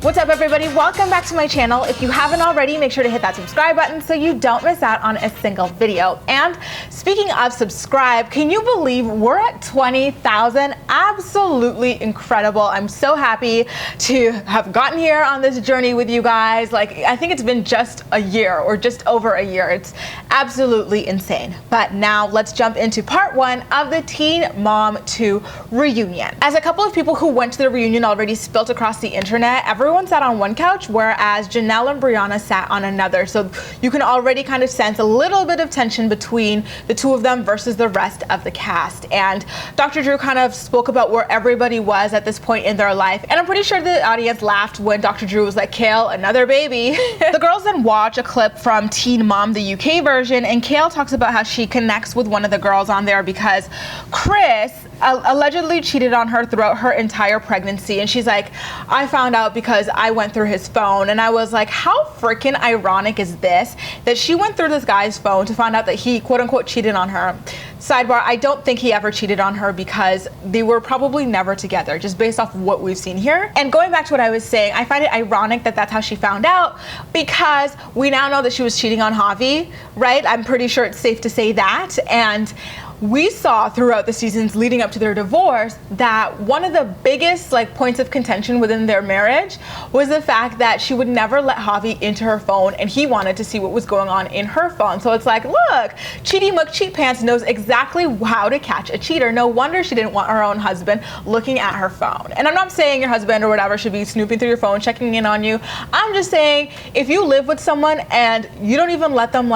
What's up, everybody? Welcome back to my channel. If you haven't already, make sure to hit that subscribe button so you don't miss out on a single video. And speaking of subscribe, can you believe we're at 20,000? Absolutely incredible. I'm so happy to have gotten here on this journey with you guys. Like, I think it's been just a year or just over a year. It's absolutely insane. But now let's jump into part one of the Teen Mom 2 reunion. As a couple of people who went to the reunion already spilt across the internet, everyone sat on one couch, whereas Jenelle and Brianna sat on another. So you can already kind of sense a little bit of tension between the two of them versus the rest of the cast. And Dr. Drew kind of spoke about where everybody was at this point in their life. And I'm pretty sure the audience laughed when Dr. Drew was like, Kail, another baby. The girls then watch a clip from Teen Mom, the UK version, and Kail talks about how she connects with one of the girls on there because Chris allegedly cheated on her throughout her entire pregnancy. And she's like, I found out because I went through his phone. And I was like, how freaking ironic is this, that she went through this guy's phone to find out that he quote unquote cheated on her. Sidebar, I don't think he ever cheated on her because they were probably never together, just based off what we've seen here. And going back to what I was saying, I find it ironic that that's how she found out, because we now know that she was cheating on Javi, right? I'm pretty sure it's safe to say that. And we saw throughout the seasons leading up to their divorce that one of the biggest points of contention within their marriage was the fact that she would never let Javi into her phone, and he wanted to see what was going on in her phone. So it's like, look, Cheaty McCheatpants knows exactly how to catch a cheater. No wonder she didn't want her own husband looking at her phone. And I'm not saying your husband or whatever should be snooping through your phone, checking in on you. I'm just saying, if you live with someone and you don't even let them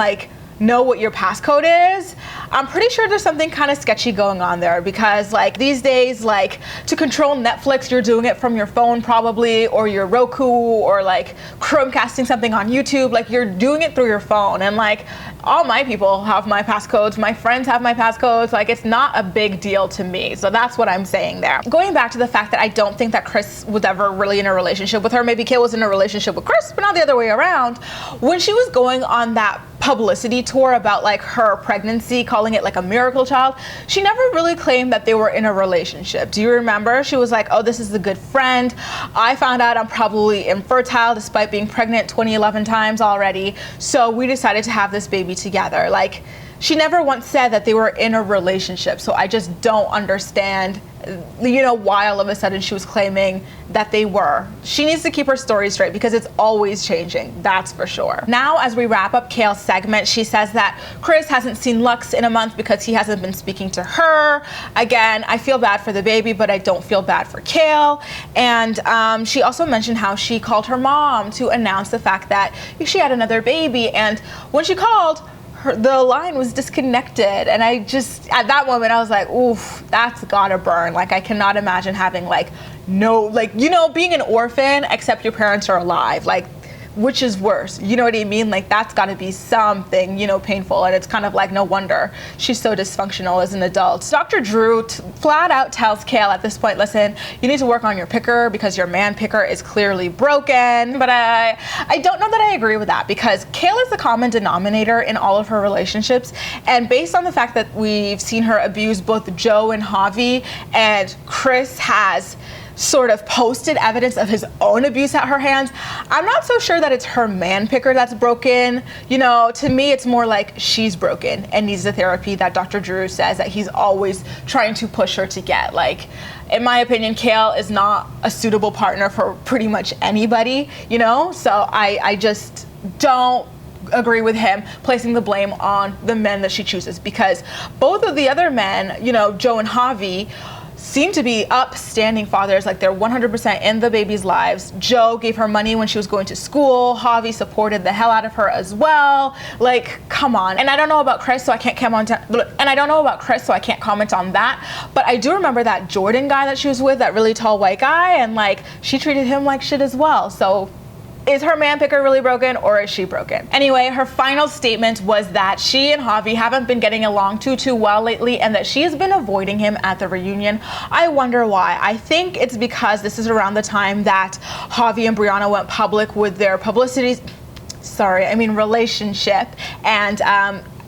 know what your passcode is, I'm pretty sure there's something kind of sketchy going on there, because these days, to control Netflix, you're doing it from your phone probably, or your Roku, or Chromecasting something on YouTube. You're doing it through your phone. And all my people have my passcodes, my friends have my passcodes. It's not a big deal to me. So that's what I'm saying there. Going back to the fact that I don't think that Chris was ever really in a relationship with her. Maybe Kail was in a relationship with Chris, but not the other way around. When she was going on that publicity tour about her pregnancy, calling it a miracle child, she never really claimed that they were in a relationship. Do you remember? She was like, oh, this is a good friend. I found out I'm probably infertile despite being pregnant 11 times already. So we decided to have this baby together. She never once said that they were in a relationship. So I just don't understand, why all of a sudden she was claiming that they were. She needs to keep her story straight, because it's always changing, that's for sure. Now, as we wrap up Kail's segment, she says that Chris hasn't seen Lux in a month because he hasn't been speaking to her. Again, I feel bad for the baby, but I don't feel bad for Kail. And she also mentioned how she called her mom to announce the fact that she had another baby. And when she called, the line was disconnected, and I just, at that moment, I was like, oof, that's gotta burn. I cannot imagine having no, being an orphan except your parents are alive. Which is worse? You know what I mean? That's gotta be something, painful. And it's kind of no wonder she's so dysfunctional as an adult. Dr. Drew flat out tells Kail at this point, listen, you need to work on your picker because your man picker is clearly broken. But I don't know that I agree with that, because Kail is the common denominator in all of her relationships. And based on the fact that we've seen her abuse both Joe and Javi, and Chris has sort of posted evidence of his own abuse at her hands, I'm not so sure that it's her man picker that's broken. To me, it's more she's broken and needs the therapy that Dr. Drew says that he's always trying to push her to get. In my opinion, Kail is not a suitable partner for pretty much anybody, So I just don't agree with him placing the blame on the men that she chooses, because both of the other men, Joe and Javi, seem to be upstanding fathers. They're 100% in the baby's lives. Joe gave her money when she was going to school. Javi supported the hell out of her as well. Come on. And I don't know about Chris, so I can't comment on, that. But I do remember that Jordan guy that she was with, that really tall white guy, and she treated him like shit as well. So is her man picker really broken, or is she broken? Anyway, her final statement was that she and Javi haven't been getting along too well lately, and that she has been avoiding him at the reunion. I wonder why. I think it's because this is around the time that Javi and Brianna went public with their relationship. And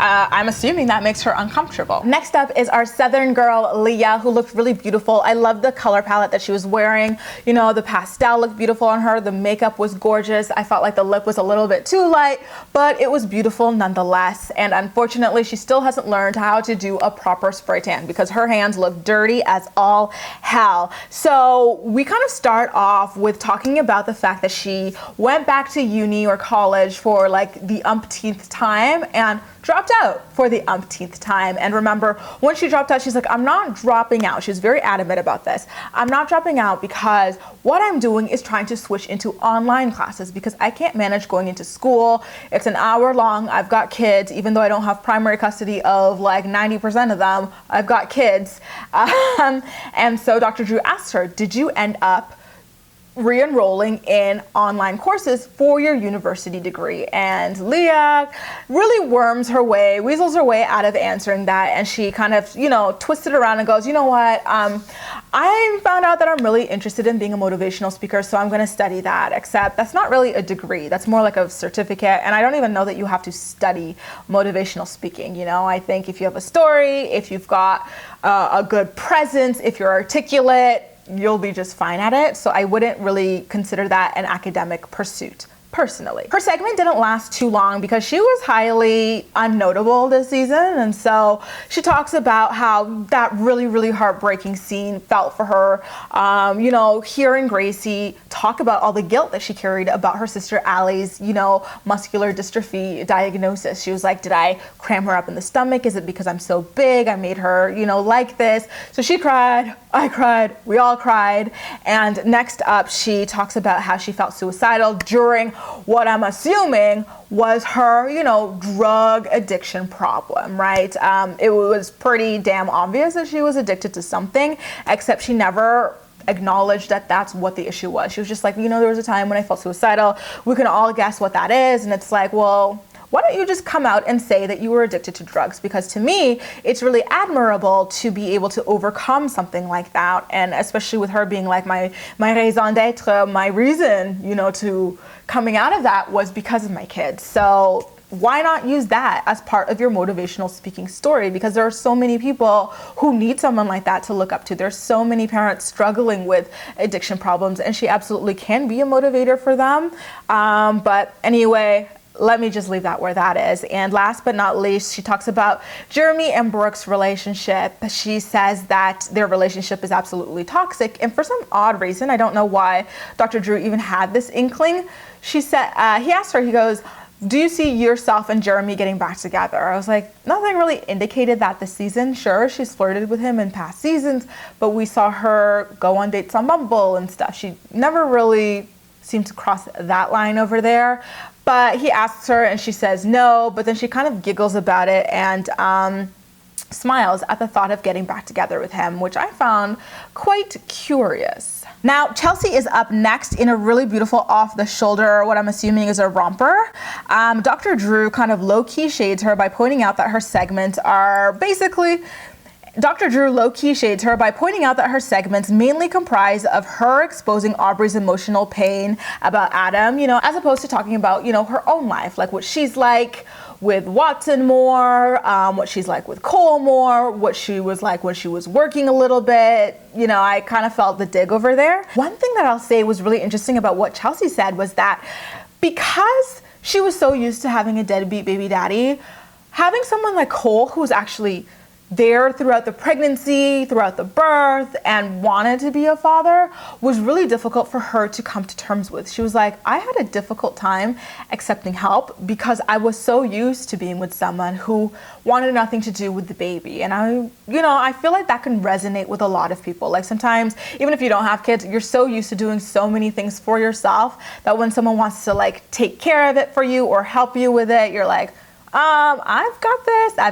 I'm assuming that makes her uncomfortable. Next up is our Southern girl, Leah, who looked really beautiful. I love the color palette that she was wearing. You know, the pastel looked beautiful on her. The makeup was gorgeous. I felt like the lip was a little bit too light, but it was beautiful nonetheless. And unfortunately, she still hasn't learned how to do a proper spray tan because her hands look dirty as all hell. So we kind of start off with talking about the fact that she went back to uni or college for like the umpteenth time and dropped out for the umpteenth time. And remember, when she dropped out, she's like, I'm not dropping out. She was very adamant about this. I'm not dropping out because what I'm doing is trying to switch into online classes because I can't manage going into school. It's an hour long. I've got kids, even though I don't have primary custody of like 90% of them, I've got kids. And so Dr. Drew asked her, did you end up re-enrolling in online courses for your university degree? And Leah really weasels her way out of answering that. And she kind of, you know, twisted around and goes, you know what, I found out that I'm really interested in being a motivational speaker, so I'm going to study that. Except that's not really a degree. That's more like a certificate. And I don't even know that you have to study motivational speaking. You know, I think if you have a story, if you've got a good presence, if you're articulate, you'll be just fine at it. So I wouldn't really consider that an academic pursuit. Personally, her segment didn't last too long because she was highly unnotable this season. And so she talks about how that really heartbreaking scene felt for her. You know, hearing Gracie talk about all the guilt that she carried about her sister Allie's, you know, muscular dystrophy diagnosis. She was like, did I cram her up in the stomach? Is it because I'm so big? I made her, you know, like this. So she cried, I cried, we all cried. And next up, she talks about how she felt suicidal during what I'm assuming was her, you know, drug addiction problem, right? It was pretty damn obvious that she was addicted to something, except she never acknowledged that that's what the issue was. She was just like, you know, there was a time when I felt suicidal. We can all guess what that is. And it's like, well, why don't you just come out and say that you were addicted to drugs? Because to me, it's really admirable to be able to overcome something like that. And especially with her being like my raison d'etre, my reason, you know, to coming out of that was because of my kids. So why not use that as part of your motivational speaking story? Because there are so many people who need someone like that to look up to. There's so many parents struggling with addiction problems, and she absolutely can be a motivator for them. But anyway, let me just leave that where that is. And last but not least, she talks about Jeremy and Brooke's relationship. She says that their relationship is absolutely toxic. And for some odd reason, I don't know why Dr. Drew even had this inkling. She said, he asked her, he goes, do you see yourself and Jeremy getting back together? I was like, nothing really indicated that this season. Sure, she's flirted with him in past seasons, but we saw her go on dates on Bumble and stuff. She never really seemed to cross that line over there. But he asks her and she says no, but then she kind of giggles about it and smiles at the thought of getting back together with him, which I found quite curious. Now, Chelsea is up next in a really beautiful off-the-shoulder, what I'm assuming is a romper. Dr. Drew kind of low-key shades her by pointing out that her segments are basically Dr. Drew low-key shades her by pointing out that her segments mainly comprise of her exposing Aubree's emotional pain about Adam, you know, as opposed to talking about, you know, her own life, like what she's like with Watson more, what she's like with Cole more, what she was like when she was working a little bit. You know, I kind of felt the dig over there. One thing that I'll say was really interesting about what Chelsea said was that because she was so used to having a deadbeat baby daddy, having someone like Cole who's actually there throughout the pregnancy, throughout the birth, and wanted to be a father was really difficult for her to come to terms with. She was like, I had a difficult time accepting help because I was so used to being with someone who wanted nothing to do with the baby. And I feel like that can resonate with a lot of people. Like sometimes, even if you don't have kids, you're so used to doing so many things for yourself that when someone wants to like take care of it for you or help you with it, you're like, I've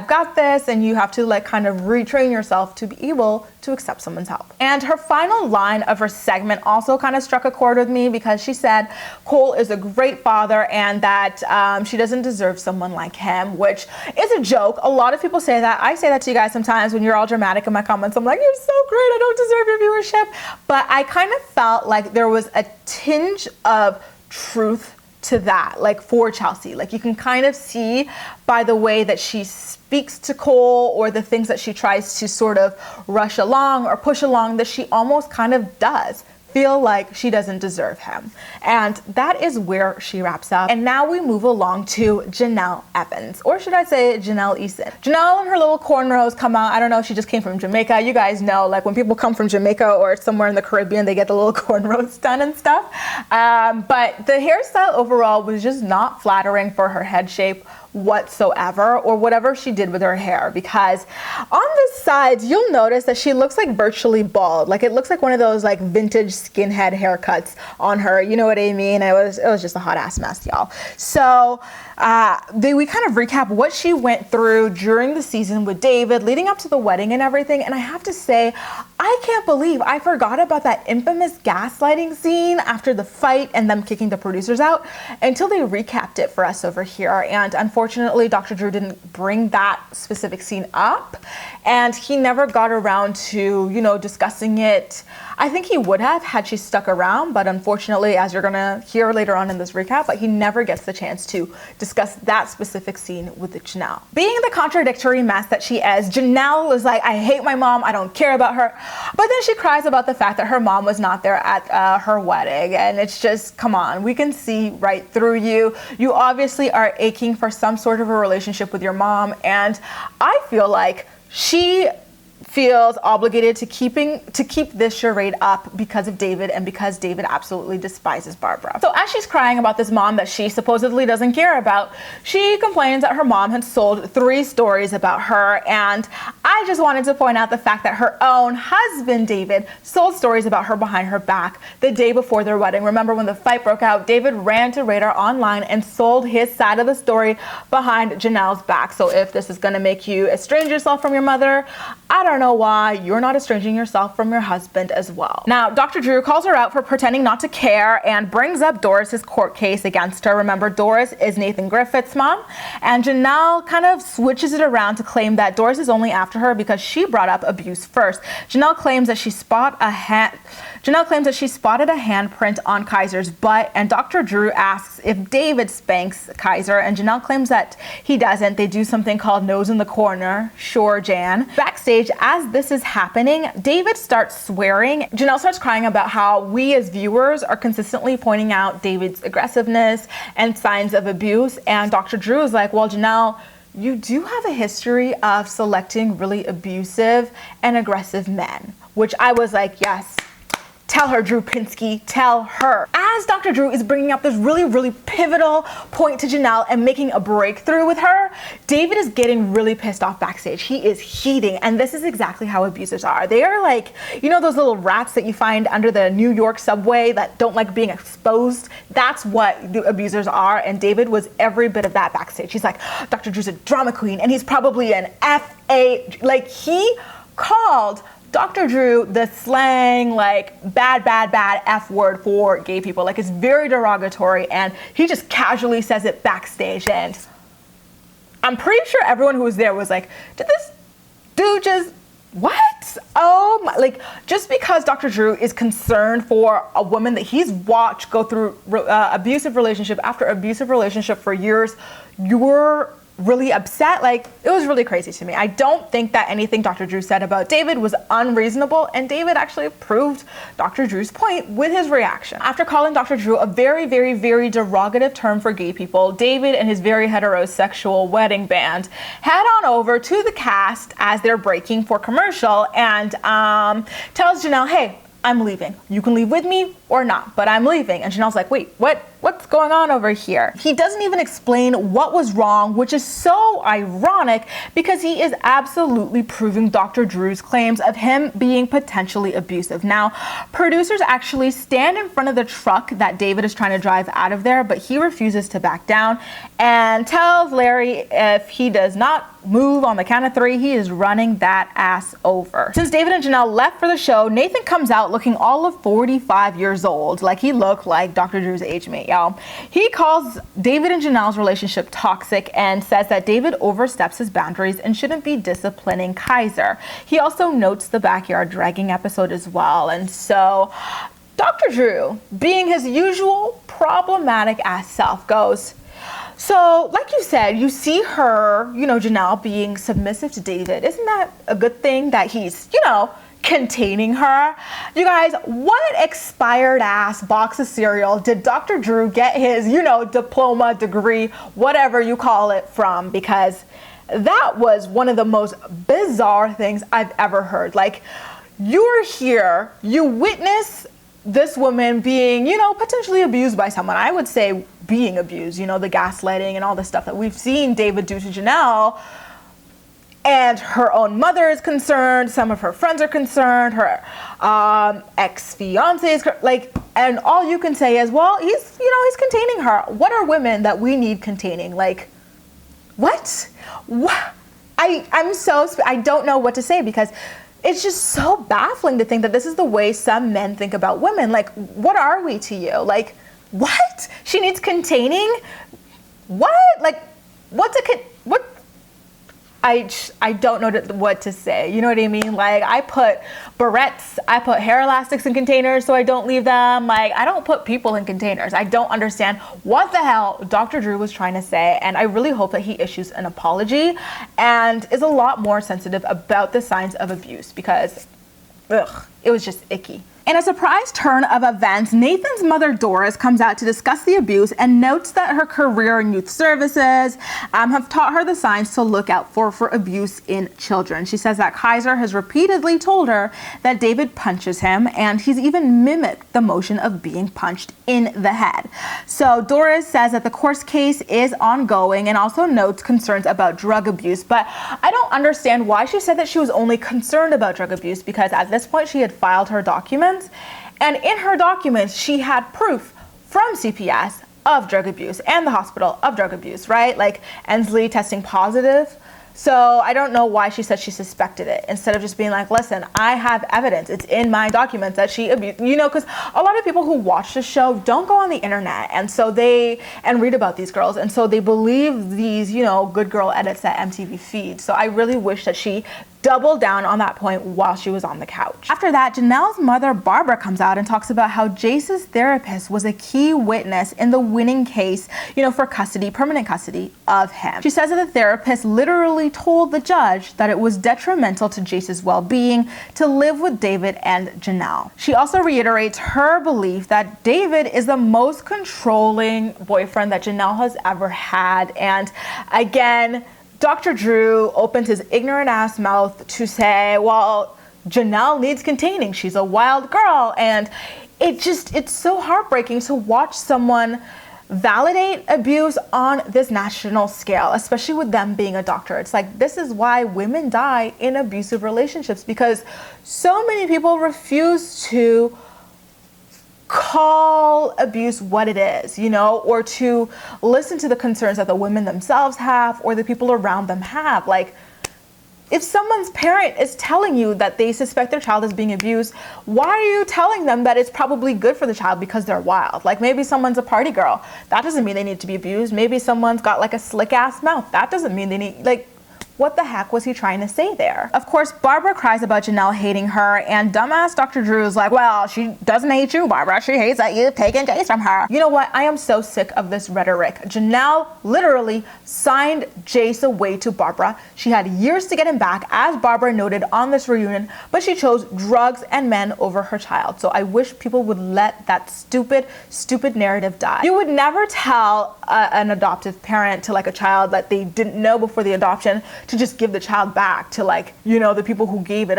got this, and you have to like kind of retrain yourself to be able to accept someone's help. And her final line of her segment also kind of struck a chord with me because she said Cole is a great father and that she doesn't deserve someone like him, which is a joke. A lot of people say that. I say that to you guys sometimes when you're all dramatic in my comments. I'm like, you're so great, I don't deserve your viewership. But I kind of felt like there was a tinge of truth to that, like for Chelsea. Like you can kind of see by the way that she speaks to Cole or the things that she tries to sort of rush along or push along that she almost kind of does feel like she doesn't deserve him. And that is where she wraps up. And now we move along to Jenelle Evans, or should I say Jenelle Eason. Jenelle and her little cornrows come out. I don't know if she just came from Jamaica. You guys know, like when people come from Jamaica or somewhere in the Caribbean, they get the little cornrows done and stuff. But the hairstyle overall was just not flattering for her head shape whatsoever, or whatever she did with her hair, because on the sides you'll notice that she looks like virtually bald. Like it looks like one of those like vintage skinhead haircuts on her, you know what I mean? It was just a hot ass mess, y'all. So we kind of recap what she went through during the season with David leading up to the wedding and everything, and I have to say, I can't believe I forgot about that infamous gaslighting scene after the fight and them kicking the producers out until they recapped it for us over here. And unfortunately, Dr. Drew didn't bring that specific scene up, and he never got around to, you know, discussing it. I think he would have had she stuck around, but unfortunately, as you're gonna hear later on in this recap, but he never gets the chance to discuss that specific scene with Jenelle. Being the contradictory mess that she is, Jenelle is like, I hate my mom, I don't care about her. But then she cries about the fact that her mom was not there at her wedding. And it's just, come on, we can see right through you. You obviously are aching for some sort of a relationship with your mom. And I feel like she feels obligated to keep this charade up because of David and because David absolutely despises Barbara. So as she's crying about this mom that she supposedly doesn't care about, she complains that her mom had sold 3 stories about her, and I just wanted to point out the fact that her own husband David sold stories about her behind her back the day before their wedding. Remember when the fight broke out, David ran to Radar online and sold his side of the story behind Janelle's back. So if this is going to make you estrange yourself from your mother, I don't know why you're not estranging yourself from your husband as well. Now, Dr. Drew calls her out for pretending not to care and brings up Doris's court case against her. Remember, Doris is Nathan Griffith's mom, and Jenelle kind of switches it around to claim that Doris is only after her because she brought up abuse first. Jenelle claims that she spotted a handprint on Kaiser's butt, and Dr. Drew asks if David spanks Kaiser, and Jenelle claims that he doesn't. They do something called nose in the corner. Sure, Jan. Backstage, as this is happening, David starts swearing. Jenelle starts crying about how we as viewers are consistently pointing out David's aggressiveness and signs of abuse, and Dr. Drew is like, well, Jenelle, you do have a history of selecting really abusive and aggressive men, which I was like, yes. Tell her, Drew Pinsky, tell her. As Dr. Drew is bringing up this really, really pivotal point to Jenelle and making a breakthrough with her, David is getting really pissed off backstage. He is heating, and this is exactly how abusers are. They are like, you know those little rats that you find under the New York subway that don't like being exposed? That's what the abusers are, and David was every bit of that backstage. He's like, Dr. Drew's a drama queen, and he's probably an F.A. Like, he called Dr. Drew the slang, like bad F word for gay people. Like, it's very derogatory, and he just casually says it backstage, and I'm pretty sure everyone who was there was like, did this dude just, what? Oh my, like, just because Dr. Drew is concerned for a woman that he's watched go through abusive relationship after abusive relationship for years, you're really upset. Like, it was really crazy to me. I don't think that anything Dr. Drew said about David was unreasonable, and David actually proved Dr. Drew's point with his reaction. After calling Dr. Drew a very, very, very derogative term for gay people, David and his very heterosexual wedding band head on over to the cast as they're breaking for commercial and tells Jenelle, hey, I'm leaving. You can leave with me or not, but I'm leaving. And Janelle's like, wait, what's going on over here? He doesn't even explain what was wrong, which is so ironic because he is absolutely proving Dr. Drew's claims of him being potentially abusive. Now, producers actually stand in front of the truck that David is trying to drive out of there, but he refuses to back down and tells Larry if he does not move on the count of 3, he is running that ass over. Since David and Jenelle left for the show, Nathan comes out looking all of 45 years old. Like, he looked like Dr. Drew's age mate, y'all. He calls David and Janelle's relationship toxic and says that David oversteps his boundaries and shouldn't be disciplining Kaiser. He also notes the backyard dragging episode as well. And so Dr. Drew, being his usual problematic ass self, goes, so like you said, you see her, you know, Jenelle being submissive to David. Isn't that a good thing that he's, you know, containing her? You guys, what expired ass box of cereal did Dr. Drew get his, you know, diploma, degree, whatever you call it from? Because that was one of the most bizarre things I've ever heard. Like, you're here, you witness this woman being, you know, potentially abused by someone. I would say being abused, you know, the gaslighting and all the stuff that we've seen David do to Jenelle. And her own mother is concerned, some of her friends are concerned, her ex-fiance is like, and all you can say is, well, he's, you know, he's containing her. What are women that we need containing? Like, what? I don't know what to say, because it's just so baffling to think that this is the way some men think about women. Like, what are we to you? Like, what? She needs containing? What? Like, what? I don't know what to say. You know what I mean? Like, I put barrettes, I put hair elastics in containers so I don't leave them. Like, I don't put people in containers. I don't understand what the hell Dr. Drew was trying to say. And I really hope that he issues an apology and is a lot more sensitive about the signs of abuse, because it was just icky. In a surprise turn of events, Nathan's mother, Doris, comes out to discuss the abuse and notes that her career in youth services have taught her the signs to look out for abuse in children. She says that Kaiser has repeatedly told her that David punches him, and he's even mimicked the motion of being punched in the head. So Doris says that the court case is ongoing and also notes concerns about drug abuse. But I don't understand why she said that she was only concerned about drug abuse, because at this point she had filed her documents. And in her documents, she had proof from CPS of drug abuse and the hospital of drug abuse, right? Like Ensley testing positive. So I don't know why she said she suspected it, instead of just being like, listen, I have evidence. It's in my documents that she abused, you know, because a lot of people who watch the show don't go on the internet. And so and read about these girls. And so they believe these, you know, good girl edits that MTV feeds. So I really wish that she doubled down on that point while she was on the couch. After that, Jenelle's mother, Barbara, comes out and talks about how Jace's therapist was a key witness in the winning case, you know, for custody, permanent custody of him. She says that the therapist literally told the judge that it was detrimental to Jace's well-being to live with David and Jenelle. She also reiterates her belief that David is the most controlling boyfriend that Jenelle has ever had. And again, Dr. Drew opens his ignorant ass mouth to say, well, Jenelle needs containing. She's a wild girl. And it's so heartbreaking to watch someone validate abuse on this national scale, especially with them being a doctor. It's like, this is why women die in abusive relationships, because so many people refuse to call abuse what it is, you know, or to listen to the concerns that the women themselves have or the people around them have. Like, if someone's parent is telling you that they suspect their child is being abused, why are you telling them that it's probably good for the child because they're wild? Like, maybe someone's a party girl. That doesn't mean they need to be abused. Maybe someone's got like a slick ass mouth. That doesn't mean they need, like, what the heck was he trying to say there? Of course, Barbara cries about Jenelle hating her, and dumbass Dr. Drew is like, well, she doesn't hate you, Barbara. She hates that you've taken Jace from her. You know what? I am so sick of this rhetoric. Jenelle literally signed Jace away to Barbara. She had years to get him back, as Barbara noted on this reunion, but she chose drugs and men over her child. So I wish people would let that stupid narrative die. You would never tell an adoptive parent to like a child that they didn't know before the adoption to just give the child back to, like, you know, the people who gave them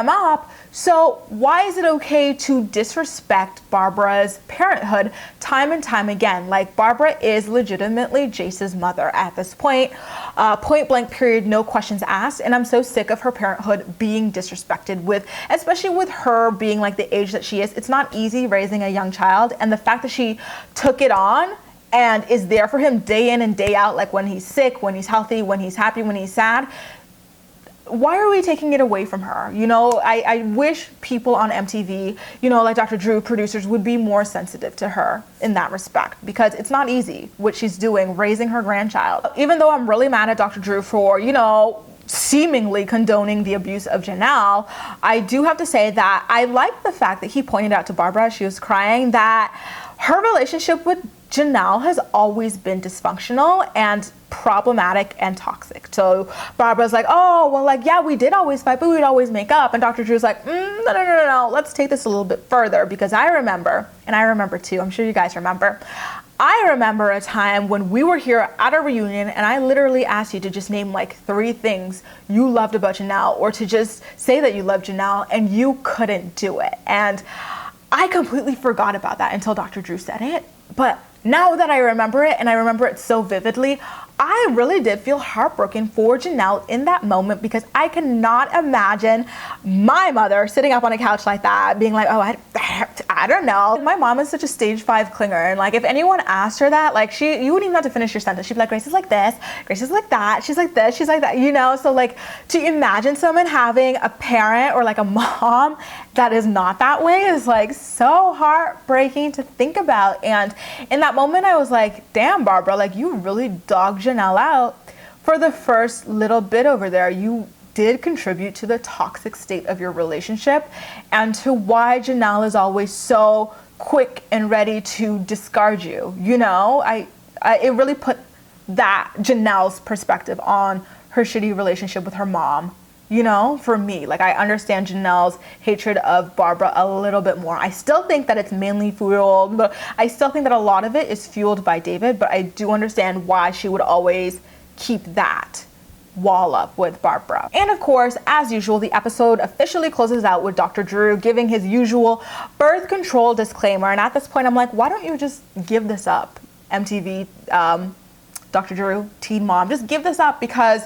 up. So why is it okay to disrespect Barbara's parenthood time and time again? Like, Barbara is legitimately Jace's mother at this point, point blank period, no questions asked. And I'm so sick of her parenthood being disrespected, especially with her being like the age that she is. It's not easy raising a young child, and the fact that she took it on and is there for him day in and day out, like when he's sick, when he's healthy, when he's happy, when he's sad. Why are we taking it away from her? You know, I wish people on MTV, you know, like Dr. Drew, producers, would be more sensitive to her in that respect, because it's not easy what she's doing, raising her grandchild. Even though I'm really mad at Dr. Drew for, you know, seemingly condoning the abuse of Jenelle, I do have to say that I like the fact that he pointed out to Barbara as she was crying that her relationship with Jenelle has always been dysfunctional and problematic and toxic. So Barbara's like, oh, well, like, yeah, we did always fight, but we'd always make up. And Dr. Drew's like, no, let's take this a little bit further, because I remember, and I remember too, I'm sure you guys remember, I remember a time when we were here at a reunion and I literally asked you to just name like 3 things you loved about Jenelle, or to just say that you loved Jenelle, and you couldn't do it. And I completely forgot about that until Dr. Drew said it. But now that I remember it, and I remember it so vividly, I really did feel heartbroken for Jenelle in that moment, because I cannot imagine my mother sitting up on a couch like that being like, oh, I don't know. My mom is such a stage 5 clinger, and like if anyone asked her that, like you wouldn't even have to finish your sentence. She'd be like, Grace is like this, Grace is like that, she's like this, she's like that, you know? So like to imagine someone having a parent or like a mom that is not that way is like so heartbreaking to think about. And in that moment I was like, damn, Barbara, like you really dogged Jenelle out for the first little bit over there. You did contribute to the toxic state of your relationship and to why Jenelle is always so quick and ready to discard you. You know, it really put that Janelle's perspective on her shitty relationship with her mom. You know, for me, like I understand Janelle's hatred of Barbara a little bit more. I still think that it's mainly fueled, but I still think that a lot of it is fueled by David, but I do understand why she would always keep that wall up with Barbara. And of course, as usual, the episode officially closes out with Dr. Drew giving his usual birth control disclaimer. And at this point, I'm like, why don't you just give this up? MTV, Dr. Drew, Teen Mom, just give this up, because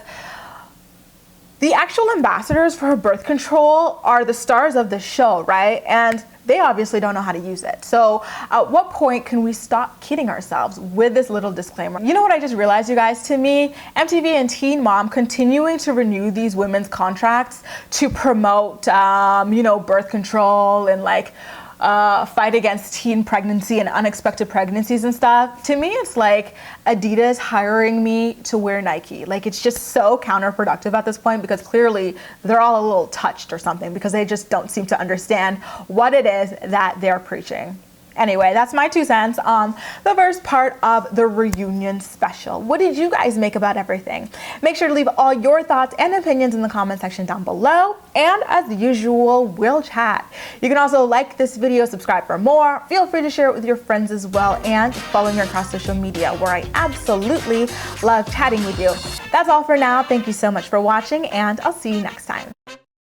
the actual ambassadors for birth control are the stars of the show, right? And they obviously don't know how to use it. So at what point can we stop kidding ourselves with this little disclaimer? You know what I just realized, you guys? To me, MTV and Teen Mom continuing to renew these women's contracts to promote, birth control and like fight against teen pregnancy and unexpected pregnancies and stuff. To me, it's like Adidas hiring me to wear Nike. Like, it's just so counterproductive at this point, because clearly they're all a little touched or something, because they just don't seem to understand what it is that they're preaching. Anyway, that's my 2 cents on the first part of the reunion special. What did you guys make about everything? Make sure to leave all your thoughts and opinions in the comment section down below. And as usual, we'll chat. You can also like this video, subscribe for more. Feel free to share it with your friends as well, and follow me across social media, where I absolutely love chatting with you. That's all for now. Thank you so much for watching, and I'll see you next time.